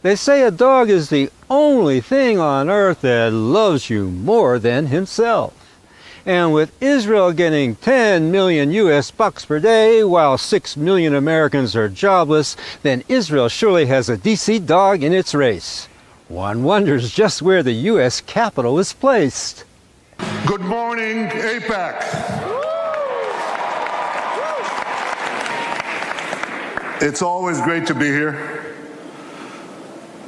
They say a dog is the only thing on earth that loves you more than himself. And with Israel getting 10 million US bucks per day while 6 million Americans are jobless, then Israel surely has a DC dog in its race. One wonders just where the US Capitol is placed. Good morning, AIPAC. It's always great to be here.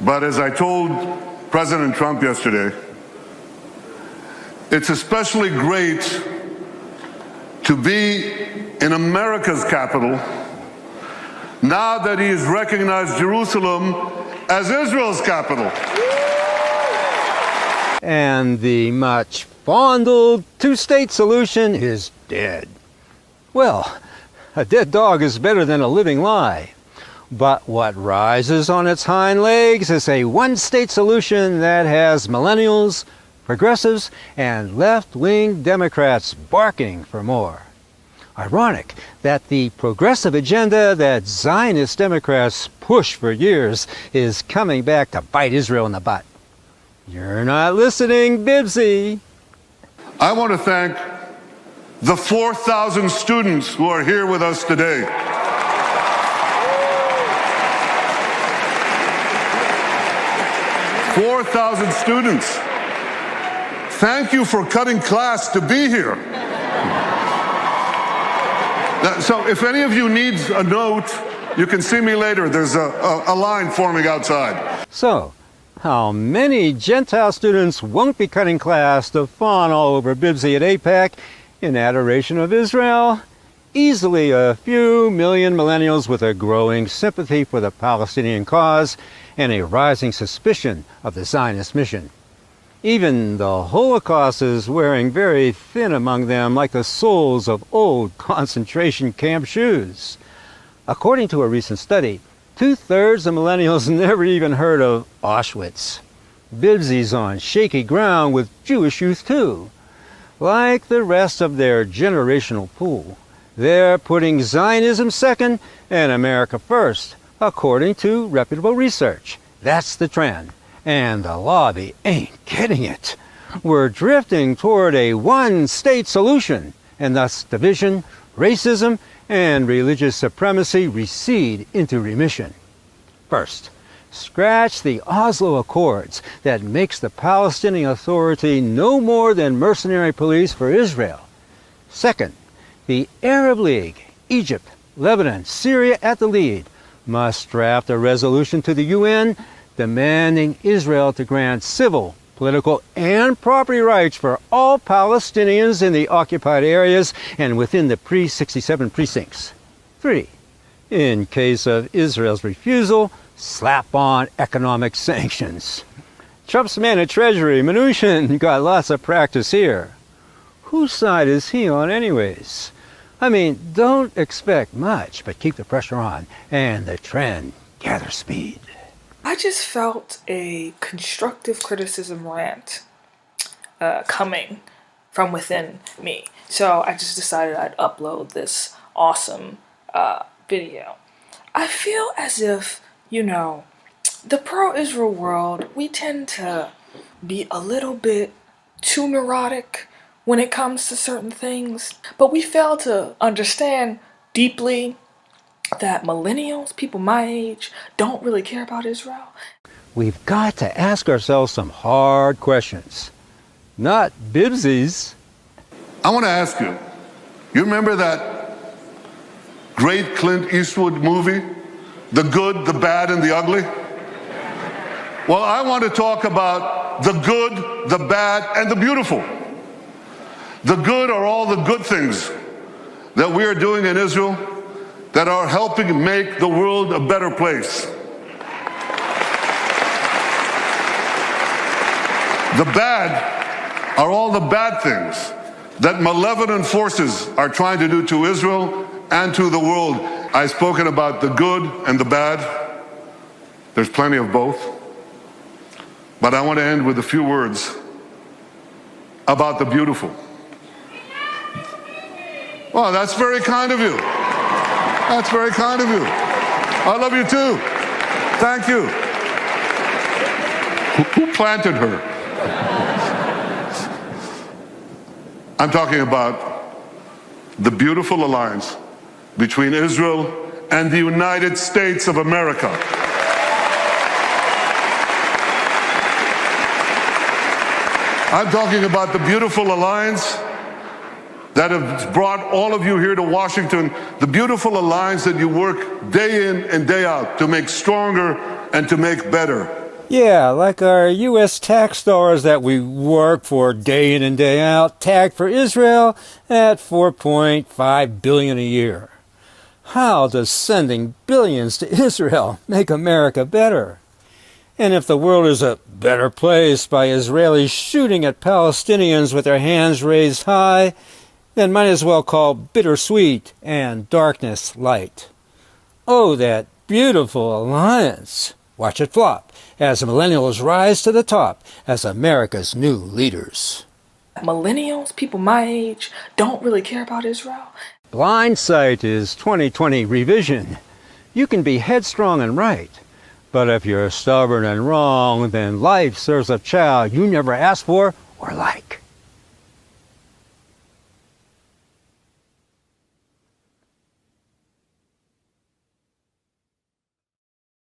But as I told President Trump yesterday, it's especially great to be in America's capital now that he has recognized Jerusalem as Israel's capital. And the much fondled two-state solution is dead. Well, a dead dog is better than a living lie. But what rises on its hind legs is a one-state solution that has millennials, progressives, and left-wing Democrats barking for more. Ironic that the progressive agenda that Zionist Democrats pushed for years is coming back to bite Israel in the butt. You're not listening, Bibsy. I want to thank the 4,000 students who are here with us today. 4,000 students. Thank you for cutting class to be here. So if any of you needs a note, you can see me later. There's a line forming outside. So, how many Gentile students won't be cutting class to fawn all over Bibsy at AIPAC in adoration of Israel? Easily a few million millennials with a growing sympathy for the Palestinian cause and a rising suspicion of the Zionist mission. Even the Holocaust is wearing very thin among them, like the soles of old concentration camp shoes. According to a recent study, 2/3 of millennials never even heard of Auschwitz. Bibsy's on shaky ground with Jewish youth too. Like the rest of their generational pool, they're putting Zionism second and America first, according to reputable research. That's the trend, and the lobby ain't getting it. We're drifting toward a one-state solution, and thus division, racism, and religious supremacy recede into remission. First, scratch the Oslo Accords that makes the Palestinian Authority no more than mercenary police for Israel. Second, the Arab League, Egypt, Lebanon, Syria at the lead, must draft a resolution to the UN demanding Israel to grant civil, political, and property rights for all Palestinians in the occupied areas and within the pre-67 precincts. 3. In case of Israel's refusal, slap on economic sanctions. Trump's man at Treasury, Mnuchin, got lots of practice here. Whose side is he on anyways? I mean, don't expect much, but keep the pressure on, and the trend gathers speed. I just felt a constructive criticism rant coming from within me. So I just decided I'd upload this awesome video. I feel as if, the pro-Israel world, we tend to be a little bit too neurotic when it comes to certain things, but we fail to understand deeply that millennials, people my age, don't really care about Israel. We've got to ask ourselves some hard questions. Not Bibsy's. I want to ask you, you remember that great Clint Eastwood movie, The Good, the Bad, and the Ugly? Well, I want to talk about the good, the bad, and the beautiful. The good are all the good things that we are doing in Israel that are helping make the world a better place. The bad are all the bad things that malevolent forces are trying to do to Israel and to the world. I've spoken about the good and the bad. There's plenty of both. But I want to end with a few words about the beautiful. Well, that's very kind of you. That's very kind of you. I love you too. Thank you. Who planted her? I'm talking about the beautiful alliance between Israel and the United States of America. I'm talking about the beautiful alliance that has brought all of you here to Washington, the beautiful alliance that you work day in and day out to make stronger and to make better. Yeah, like our U.S. tax dollars that we work for day in and day out, tagged for Israel at $4.5 billion a year. How does sending billions to Israel make America better? And if the world is a better place by Israelis shooting at Palestinians with their hands raised high, then might as well call bittersweet and darkness light. Oh, that beautiful alliance! Watch it flop as the millennials rise to the top as America's new leaders. Millennials, people my age, don't really care about Israel. Blindsight is 2020 revision. You can be headstrong and right, but if you're stubborn and wrong, then life serves a child you never asked for or liked.